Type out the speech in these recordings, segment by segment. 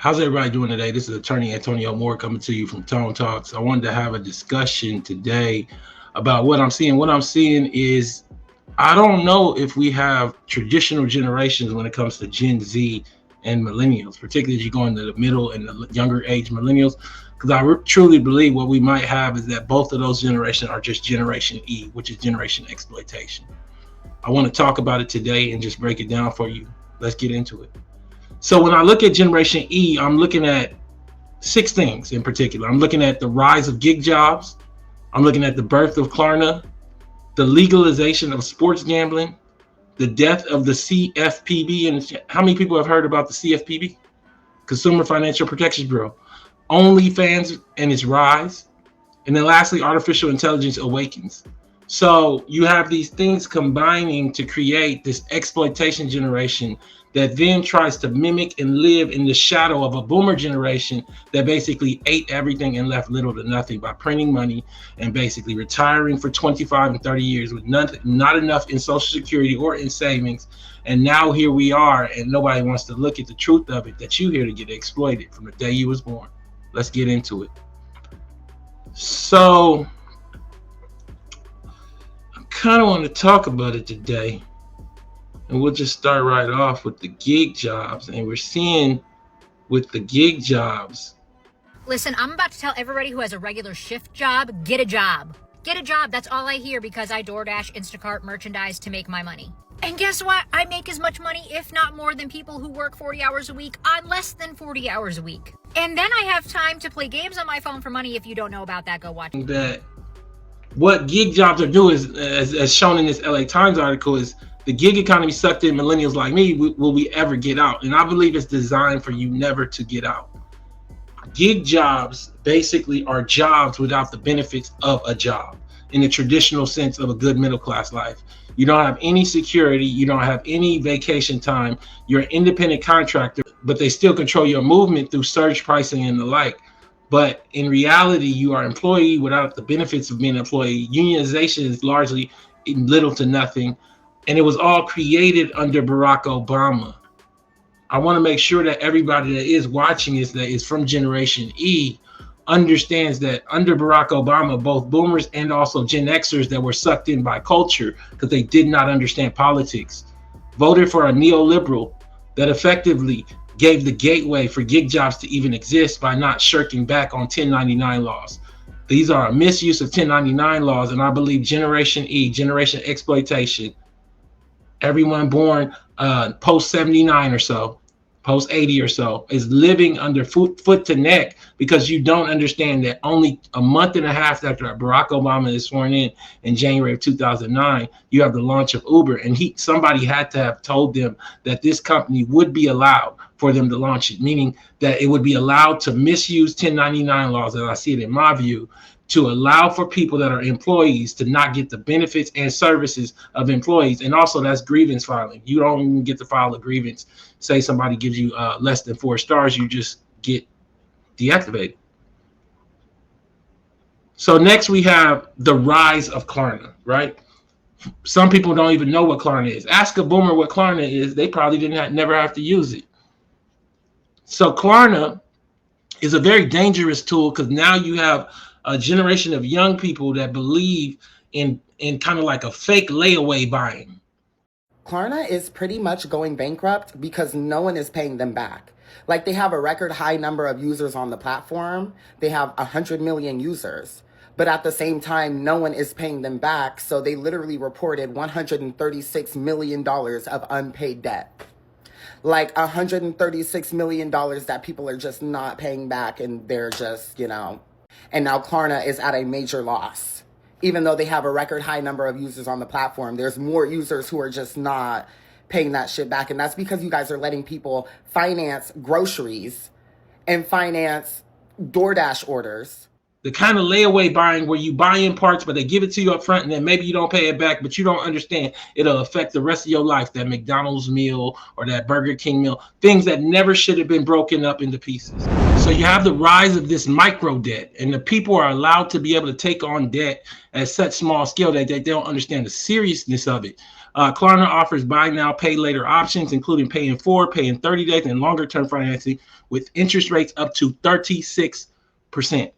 How's everybody doing today? This is attorney Antonio Moore coming to you from Tone Talks. I wanted to have a discussion today about what I'm seeing. What I'm seeing is I don't know if we have traditional generations when it comes to Gen Z and millennials, particularly as you go into the middle and the younger age millennials, because truly believe what we might have is that both of those generations are just Generation E, which is generation exploitation. I want to talk about it today and just break it down for you. Let's get into it. So when I look at Generation E, I'm looking at six things in particular. I'm looking at the rise of gig jobs. I'm looking at the birth of Klarna, the legalization of sports gambling, the death of the CFPB. And how many people have heard about the CFPB? Consumer Financial Protection Bureau. OnlyFans and its rise. And then lastly, artificial intelligence awakens. So you have these things combining to create this exploitation generation that then tries to mimic and live in the shadow of a boomer generation that basically ate everything and left little to nothing by printing money and basically retiring for 25 and 30 years with not enough in Social Security or in savings. And now here we are, and nobody wants to look at the truth of it, that you're here to get exploited from the day you was born. Let's get into it. So I kind of want to talk about it today. And we'll just start right off with the gig jobs. And we're seeing with the gig jobs. Listen, I'm about to tell everybody who has a regular shift job, get a job. Get a job. That's all I hear because I DoorDash, Instacart, merchandise to make my money. And guess what? I make as much money, if not more, than people who work 40 hours a week on less than 40 hours a week. And then I have time to play games on my phone for money. If you don't know about that, go watch. That what gig jobs are doing is, as shown in this LA Times article, is the gig economy sucked in millennials like me. Will we ever get out? And I believe it's designed for you never to get out. Gig jobs basically are jobs without the benefits of a job in the traditional sense of a good middle class life. You don't have any security. You don't have any vacation time. You're an independent contractor, but they still control your movement through surge pricing and the like. But in reality, you are an employee without the benefits of being an employee. Unionization is largely little to nothing. And it was all created under Barack Obama. I want to make sure that everybody that is watching is from Generation E understands that under Barack Obama, both boomers and also Gen Xers that were sucked in by culture because they did not understand politics, voted for a neoliberal that effectively gave the gateway for gig jobs to even exist by not shirking back on 1099 laws. These are a misuse of 1099 laws, and I believe Generation E, generation exploitation, everyone born post 79 or so, post 80 or so, is living under foot to neck because you don't understand that only a month and a half after Barack Obama is sworn in January of 2009, you have the launch of Uber, and somebody had to have told them that this company would be allowed for them to launch it, meaning that it would be allowed to misuse 1099 laws, as I see it in my view, to allow for people that are employees to not get the benefits and services of employees. And also that's grievance filing. You don't even get to file a grievance. Say somebody gives you less than 4 stars, you just get deactivated. So next we have the rise of Klarna, right? Some people don't even know what Klarna is. Ask a boomer what Klarna is. They probably never have to use it. So Klarna is a very dangerous tool because now you have a generation of young people that believe in kind of like a fake layaway buying. Klarna is pretty much going bankrupt because no one is paying them back. Like, they have a record high number of users on the platform. They have 100 million users. But at the same time, no one is paying them back. So they literally reported $136 million of unpaid debt. Like $136 million that people are just not paying back, and they're just, and now Klarna is at a major loss. Even though they have a record high number of users on the platform, there's more users who are just not paying that shit back. And that's because you guys are letting people finance groceries and finance DoorDash orders. The kind of layaway buying where you buy in parts, but they give it to you up front, and then maybe you don't pay it back, but you don't understand it'll affect the rest of your life, that McDonald's meal or that Burger King meal, things that never should have been broken up into pieces. So you have the rise of this micro debt, and the people are allowed to be able to take on debt at such small scale that they don't understand the seriousness of it. Klarna offers buy now, pay later options, including pay in 4, pay in 30 days, and longer term financing with interest rates up to 36%.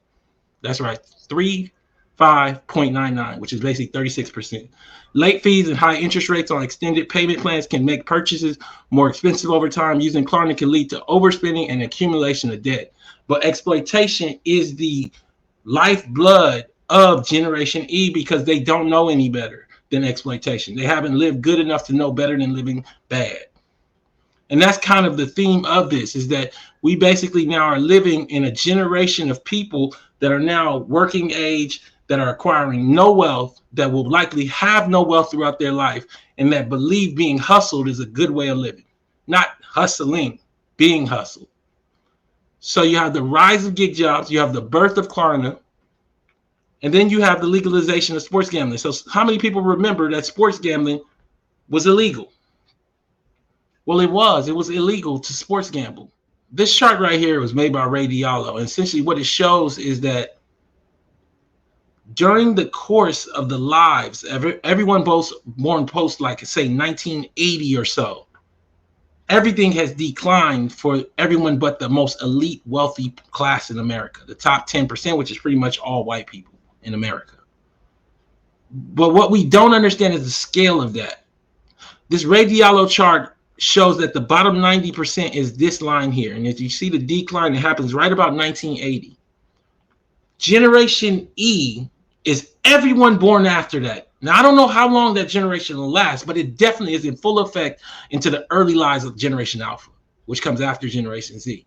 That's right, 35.99, which is basically 36%. Late fees and high interest rates on extended payment plans can make purchases more expensive over time. Using Klarna can lead to overspending and accumulation of debt. But exploitation is the lifeblood of Generation E because they don't know any better than exploitation. They haven't lived good enough to know better than living bad. And that's kind of the theme of this, is that we basically now are living in a generation of people that are now working age, that are acquiring no wealth, that will likely have no wealth throughout their life, and that believe being hustled is a good way of living. Not hustling, being hustled. So you have the rise of gig jobs, you have the birth of Klarna, and then you have the legalization of sports gambling. So how many people remember that sports gambling was illegal? Well, it was illegal to sports gamble. This chart right here was made by Ray Diallo. And essentially what it shows is that during the course of the lives, everyone born post, like say 1980 or so, everything has declined for everyone but the most elite wealthy class in America, the top 10%, which is pretty much all white people in America. But what we don't understand is the scale of that. This Ray Diallo chart shows that the bottom 90% is this line here. And if you see the decline, it happens right about 1980. Generation E is everyone born after that. Now, I don't know how long that generation will last, but it definitely is in full effect into the early lives of Generation Alpha, which comes after Generation Z.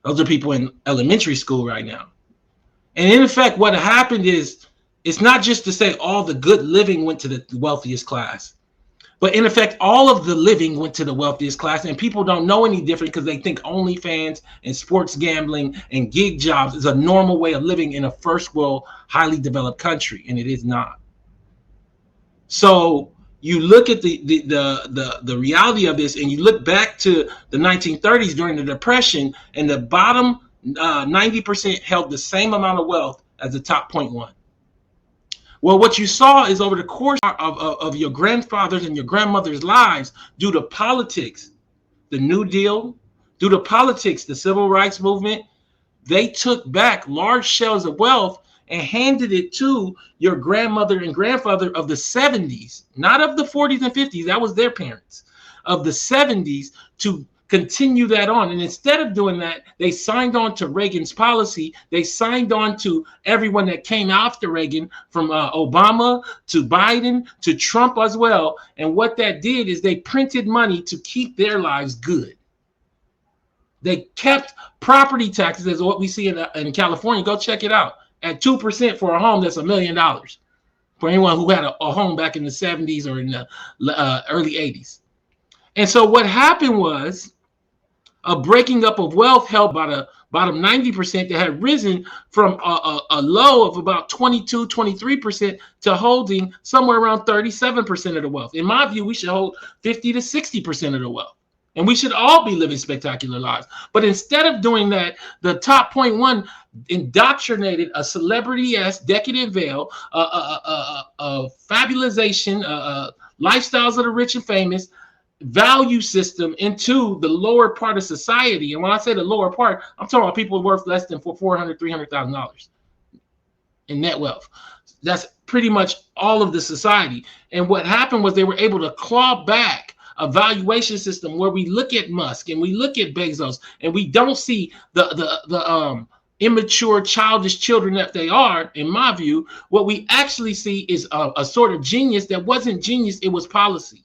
Those are people in elementary school right now. And in effect, what happened is, it's not just to say all the good living went to the wealthiest class, but in effect, all of the living went to the wealthiest class, and people don't know any different because they think OnlyFans and sports gambling and gig jobs is a normal way of living in a first world, highly developed country, and it is not. So you look at the reality of this, and you look back to the 1930s during the Depression, and the bottom 90% held the same amount of wealth as the top 0.1. Well, what you saw is over the course of your grandfather's and your grandmother's lives, due to politics, the New Deal, due to politics, the Civil Rights Movement, they took back large shells of wealth and handed it to your grandmother and grandfather of the 70s, not of the 40s and 50s, that was their parents, of the 70s, to continue that on. And instead of doing that, they signed on to Reagan's policy. They signed on to everyone that came after Reagan, from Obama to Biden to Trump as well. And what that did is they printed money to keep their lives good. They kept property taxes, as what we see in California. Go check it out. At 2% for a home, that's $1 million for anyone who had a home back in the 70s or in the early 80s. And so what happened was a breaking up of wealth held by the bottom 90% that had risen from a low of about 22, 23% to holding somewhere around 37% of the wealth. In my view, we should hold 50 to 60% of the wealth. And we should all be living spectacular lives. But instead of doing that, the top 0.1 indoctrinated a celebrity-esque decadent veil, fabulization, lifestyles of the rich and famous, value system into the lower part of society. And when I say the lower part, I'm talking about people worth less than $400,000, $300,000 in net wealth. That's pretty much all of the society. And what happened was they were able to claw back a valuation system where we look at Musk and we look at Bezos and we don't see the immature, childish children that they are. In my view, what we actually see is a sort of genius that wasn't genius, it was policy.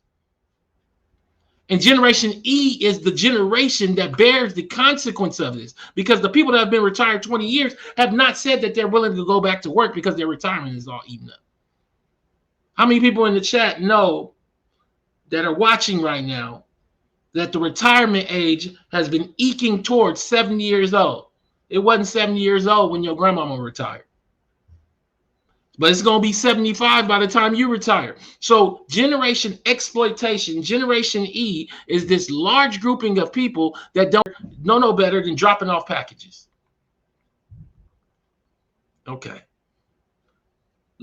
And Generation E is the generation that bears the consequence of this, because the people that have been retired 20 years have not said that they're willing to go back to work because their retirement is all eaten up. How many people in the chat know that are watching right now that the retirement age has been eking towards 70 years old? It wasn't 70 years old when your grandmama retired, but it's going to be 75 by the time you retire. So generation exploitation, Generation E, is this large grouping of people that don't know no better than dropping off packages. Okay.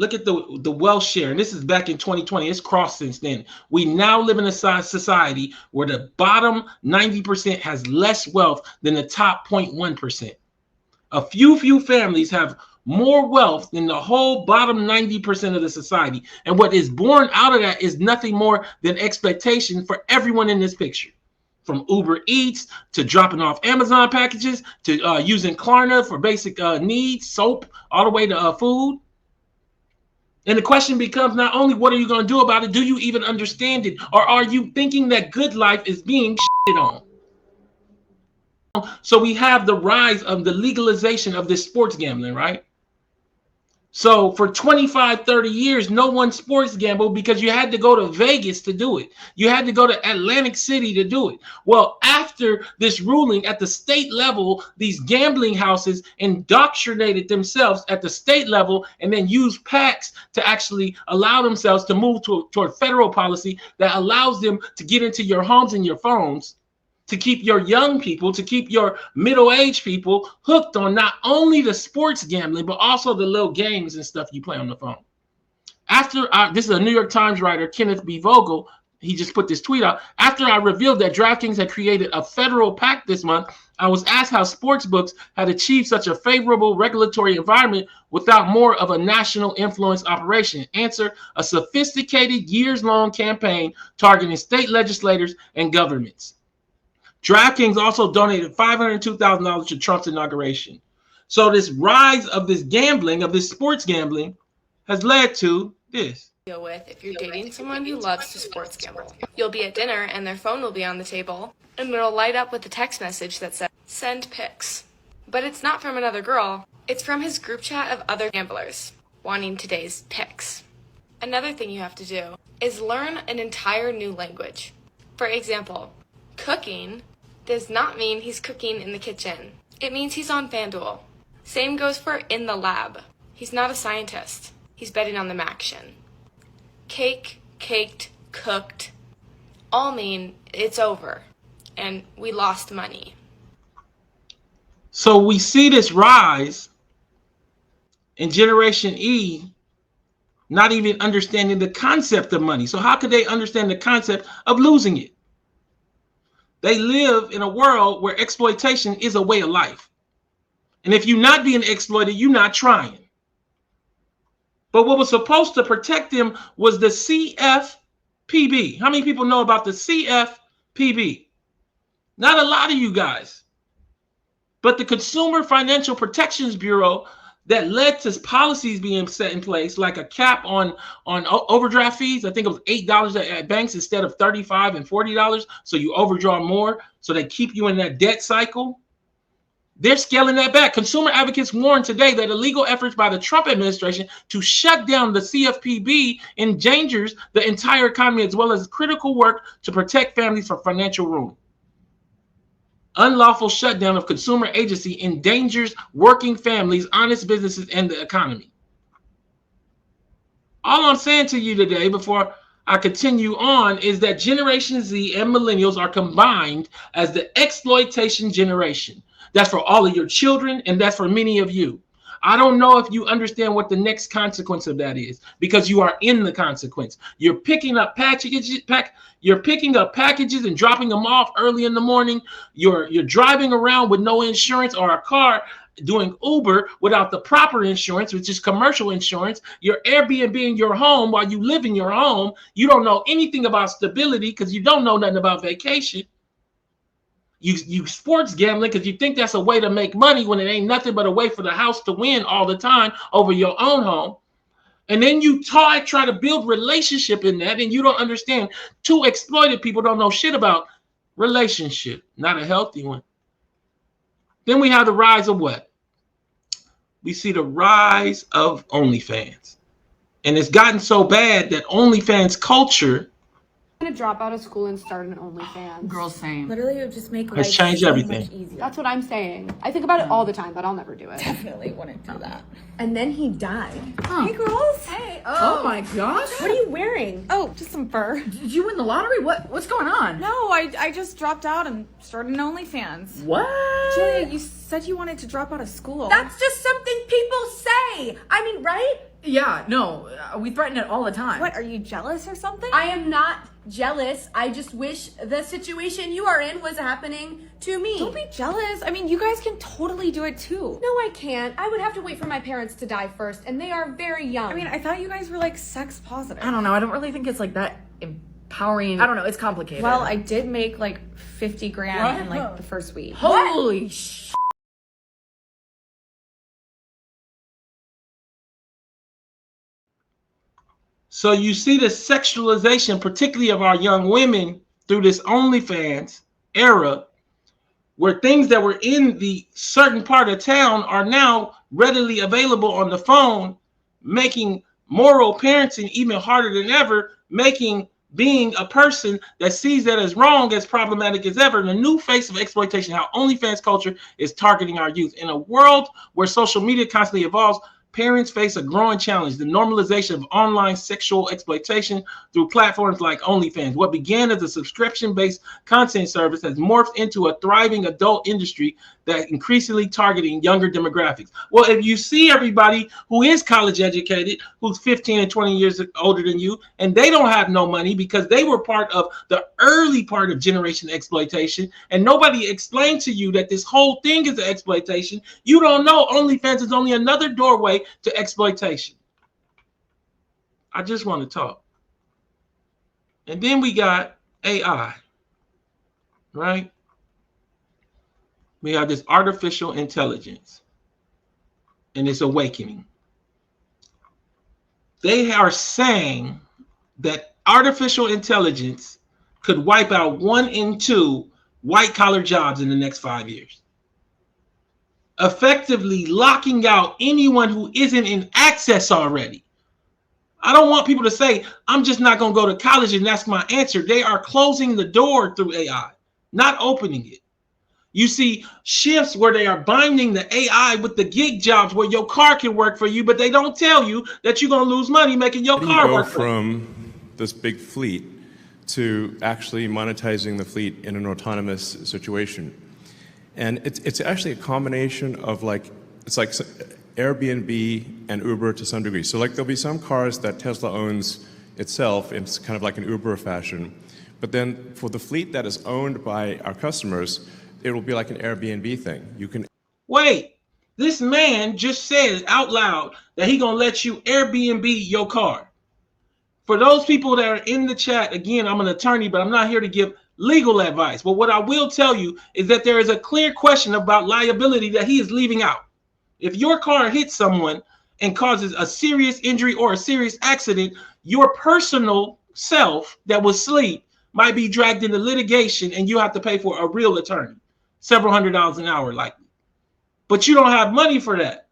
Look at the wealth share, and this is back in 2020. It's crossed since then. We now live in a society where the bottom 90% has less wealth than the top 0.1%. A few families have more wealth than the whole bottom 90% of the society. And what is born out of that is nothing more than expectation for everyone in this picture. From Uber Eats to dropping off Amazon packages to using Klarna for basic needs, soap, all the way to food. And the question becomes not only what are you going to do about it, do you even understand it? Or are you thinking that good life is being shit on? So we have the rise of the legalization of this sports gambling, right? So for 25, 30 years, no one sports gambled because you had to go to Vegas to do it. You had to go to Atlantic City to do it. Well, after this ruling at the state level, these gambling houses indoctrinated themselves at the state level and then used PACs to actually allow themselves to move toward federal policy that allows them to get into your homes and your phones, to keep your young people, to keep your middle-aged people hooked on not only the sports gambling, but also the little games and stuff you play on the phone. This is a New York Times writer, Kenneth B. Vogel. He just put this tweet out. After I revealed that DraftKings had created a federal PAC this month, I was asked how sportsbooks had achieved such a favorable regulatory environment without more of a national influence operation. Answer: a sophisticated years-long campaign targeting state legislators and governments. DraftKings also donated $502,000 to Trump's inauguration. So this rise of this gambling, of this sports gambling, has led to this. Deal with if you're dating someone who loves to sports gamble. You'll be at dinner and their phone will be on the table and it'll light up with a text message that says, "Send pics." But it's not from another girl. It's from his group chat of other gamblers wanting today's pics. Another thing you have to do is learn an entire new language. For example, cooking does not mean he's cooking in the kitchen. It means he's on FanDuel. Same goes for in the lab. He's not a scientist. He's betting on the action. Cake, caked, cooked, all mean it's over and we lost money. So we see this rise in Generation E not even understanding the concept of money. So how could they understand the concept of losing it? They live in a world where exploitation is a way of life. And if you're not being exploited, you're not trying. But what was supposed to protect them was the CFPB. How many people know about the CFPB? Not a lot of you guys. But the Consumer Financial Protections Bureau that led to policies being set in place, like a cap on overdraft fees. I think it was $8 at banks instead of $35 and $40. So you overdraw more. So they keep you in that debt cycle. They're scaling that back. Consumer advocates warn today that illegal efforts by the Trump administration to shut down the CFPB endangers the entire economy, as well as critical work to protect families from financial ruin. Unlawful shutdown of consumer agency endangers working families, honest businesses, and the economy. All I'm saying to you today, before I continue on, is that Generation Z and Millennials are combined as the exploitation generation. That's for all of your children, and that's for many of you. I don't know if you understand what the next consequence of that is, because you are in the consequence. You're picking up packages and dropping them off early in the morning. You're driving around with no insurance, or a car doing Uber without the proper insurance, which is commercial insurance. You're Airbnb-ing your home while you live in your home. You don't know anything about stability because you don't know nothing about vacation. You sports gambling because you think that's a way to make money when it ain't nothing but a way for the house to win all the time over your own home. And then you try to build relationship in that, and you don't understand. Two exploited people don't know shit about relationship, not a healthy one. Then we have the rise of what? We see the rise of OnlyFans. And it's gotten so bad that OnlyFans culture gonna drop out of school and start an OnlyFans. Girls, same. Literally, it would just make Let's life change so everything. much easier. That's what I'm saying. I think about it all the time, but I'll never do it. Definitely wouldn't do that. And then he died. Huh. Hey, girls. Hey. Oh my gosh. What are you wearing? Oh, just some fur. Did you win the lottery? What's going on? No, I just dropped out and started an OnlyFans. What? Julia, you said you wanted to drop out of school. That's just something people say. I mean, right? Yeah, no, we threaten it all the time. What, are you jealous or something? I am not jealous. I just wish the situation you are in was happening to me. Don't be jealous. I mean, you guys can totally do it too. No, I can't. I would have to wait for my parents to die first, and they are very young. I mean, I thought you guys were like sex positive. I don't know. I don't really think it's like that empowering. I don't know. It's complicated. Well, I did make like 50 grand in like the first week. Holy sh! So you see the sexualization, particularly of our young women, through this OnlyFans era, where things that were in the certain part of town are now readily available on the phone, making moral parenting even harder than ever, making being a person that sees that as wrong as problematic as ever. The new face of exploitation, how OnlyFans culture is targeting our youth. In a world where social media constantly evolves, parents face a growing challenge: the normalization of online sexual exploitation through platforms like OnlyFans. What began as a subscription-based content service has morphed into a thriving adult industry that increasingly targeting younger demographics. Well, if you see everybody who is college educated, who's 15 and 20 years older than you, and they don't have no money because they were part of the early part of generation exploitation, and nobody explained to you that this whole thing is an exploitation, you don't know OnlyFans is only another doorway to exploitation. I just want to talk. And then we got AI, right? We have this artificial intelligence and its awakening. They are saying that artificial intelligence could wipe out 1 in 2 white-collar jobs in the next 5 years, effectively locking out anyone who isn't in access already. I don't want people to say, I'm just not going to go to college and that's my answer. They are closing the door through AI, not opening it. You see shifts where they are binding the AI with the gig jobs where your car can work for you, but they don't tell you that you're going to lose money making your car work for you. From this big fleet to actually monetizing the fleet in an autonomous situation. And it's actually a combination of it's like Airbnb and Uber to some degree. So like there'll be some cars that Tesla owns itself, it's kind of like an Uber fashion. But then for the fleet that is owned by our customers, it will be like an Airbnb thing. You can wait. This man just said out loud that he gonna let you Airbnb your car. For those people that are in the chat, again, I'm an attorney, but I'm not here to give legal advice. But what I will tell you is that there is a clear question about liability that he is leaving out. If your car hits someone and causes a serious injury or a serious accident, your personal self that was asleep might be dragged into litigation and you have to pay for a real attorney, several $100s an hour likely. But you don't have money for that.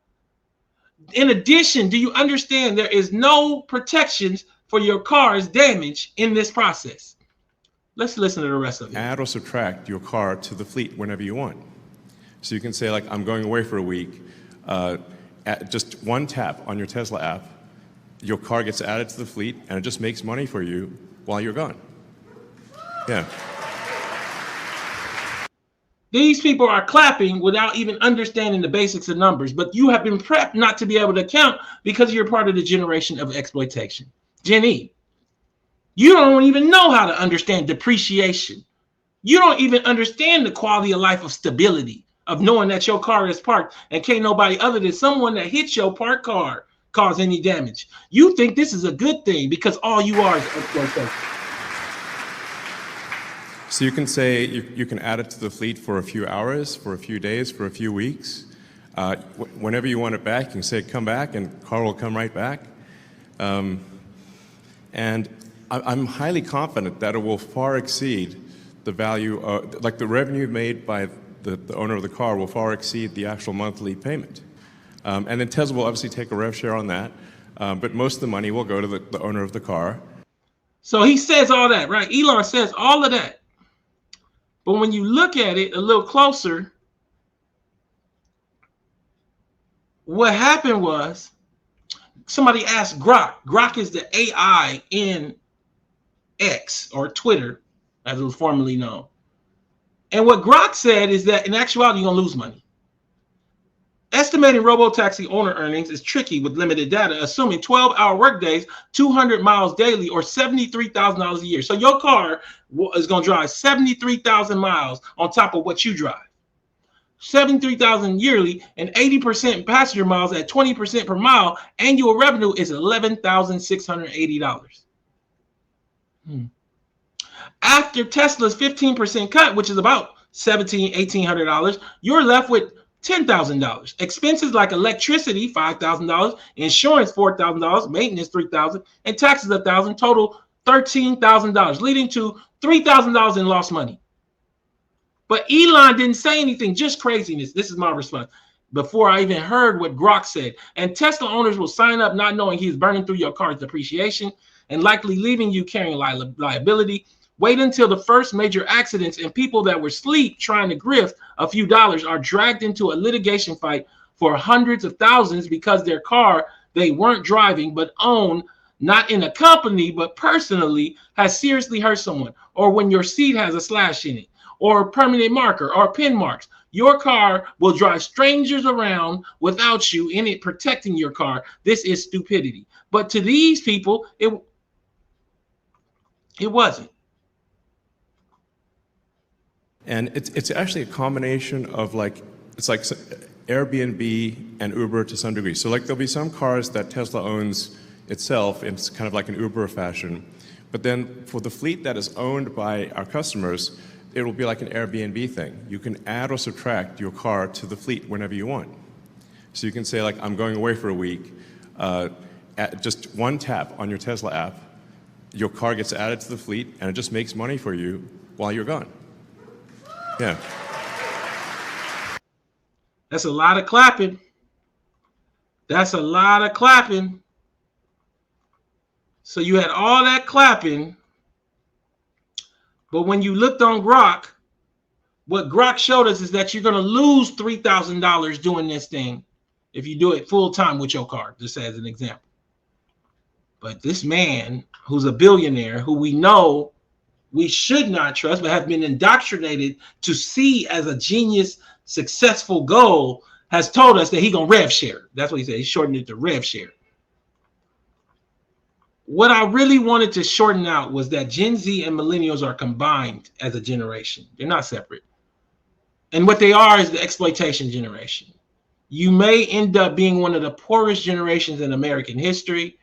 In addition, do you understand there is no protections for your car's damage in this process? Let's listen to the rest of it. add or subtract your car to the fleet whenever you want. So you can say like, I'm going away for a week. At just one tap on your Tesla app, your car gets added to the fleet and it just makes money for you while you're gone. Yeah. These people are clapping without even understanding the basics of numbers, but you have been prepped not to be able to count because you're part of the generation of exploitation. Gen E, you don't even know how to understand depreciation. You don't even understand the quality of life of stability, of knowing that your car is parked and can't nobody other than someone that hits your parked car cause any damage. You think this is a good thing because all you are is exploitation. So you can say you can add it to the fleet for a few hours, for a few days, for a few weeks. Whenever you want it back, you can say come back and car will come right back. And I'm highly confident that it will far exceed the value, like the revenue made by the owner of the car will far exceed the actual monthly payment. And then Tesla will obviously take a rev share on that, but most of the money will go to the owner of the car. So he says all that, right? Elon says all of that. But when you look at it a little closer, what happened was somebody asked Grok. Grok is the AI in X or Twitter, as it was formerly known. And what Grok said is that in actuality, you're going to lose money. Estimating robo-taxi owner earnings is tricky with limited data, assuming 12-hour workdays, 200 miles daily, or $73,000 a year. So your car is going to drive 73,000 miles on top of what you drive. 73,000 yearly and 80% passenger miles at 20% per mile. Annual revenue is $11,680. After Tesla's 15% cut, which is about $1,800, you're left with $10,000. Expenses like electricity, $5,000, insurance, $4,000, maintenance, $3,000, and taxes, $1,000, total $13,000, leading to $3,000 in lost money. But Elon didn't say anything, just craziness. This is my response. Before I even heard what Grok said. And Tesla owners will sign up not knowing he's burning through your car's depreciation and likely leaving you carrying liability. Wait until the first major accidents and people that were asleep trying to grift a few dollars are dragged into a litigation fight for hundreds of thousands because their car they weren't driving but own, not in a company but personally, has seriously hurt someone, or when your seat has a slash in it, or a permanent marker or pin marks. Your car will drive strangers around without you in it protecting your car. This is stupidity. But to these people, it wasn't. And it's actually a combination of it's like Airbnb and Uber to some degree. So there'll be some cars that Tesla owns itself, and it's kind of like an Uber fashion. But then for the fleet that is owned by our customers, it will be like an Airbnb thing. You can add or subtract your car to the fleet whenever you want. So you can say I'm going away for a week. At just one tap on your Tesla app, your car gets added to the fleet, and it just makes money for you while you're gone. Yeah. That's a lot of clapping. That's a lot of clapping. So you had all that clapping, but when you looked on Grok, what Grok showed us is that you're going to lose $3,000 doing this thing if you do it full time with your car, just as an example. But this man, who's a billionaire, who we know we should not trust, but have been indoctrinated to see as a genius, successful goal, has told us that he's going to rev share. That's what he said. He shortened it to rev share. What I really wanted to shorten out was that Gen Z and millennials are combined as a generation. They're not separate. And what they are is the exploitation generation. You may end up being one of the poorest generations in American history.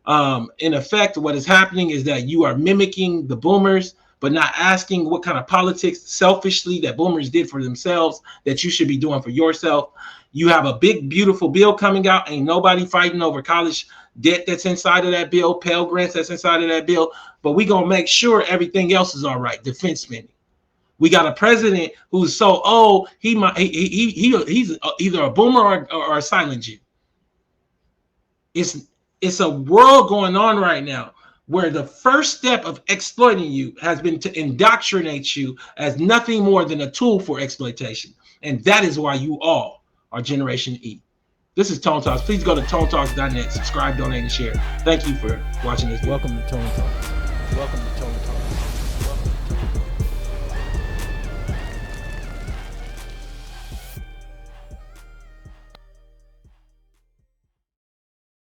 In effect, what is happening is that you are mimicking the boomers, but not asking what kind of politics selfishly that boomers did for themselves that you should be doing for yourself. You have a big, beautiful bill coming out. Ain't nobody fighting over college debt that's inside of that bill, Pell Grants that's inside of that bill. But we're going to make sure everything else is all right. Defense spending. We got a president who's so old, he's either a boomer or a silent Jew. It's a world going on right now where the first step of exploiting you has been to indoctrinate you as nothing more than a tool for exploitation. And that is why you all are Generation E. This is Tone Talks. Please go to tonetalks.net, subscribe, donate, and share. Thank you for watching this video. Welcome to Tone Talks. Welcome to Tone Talks.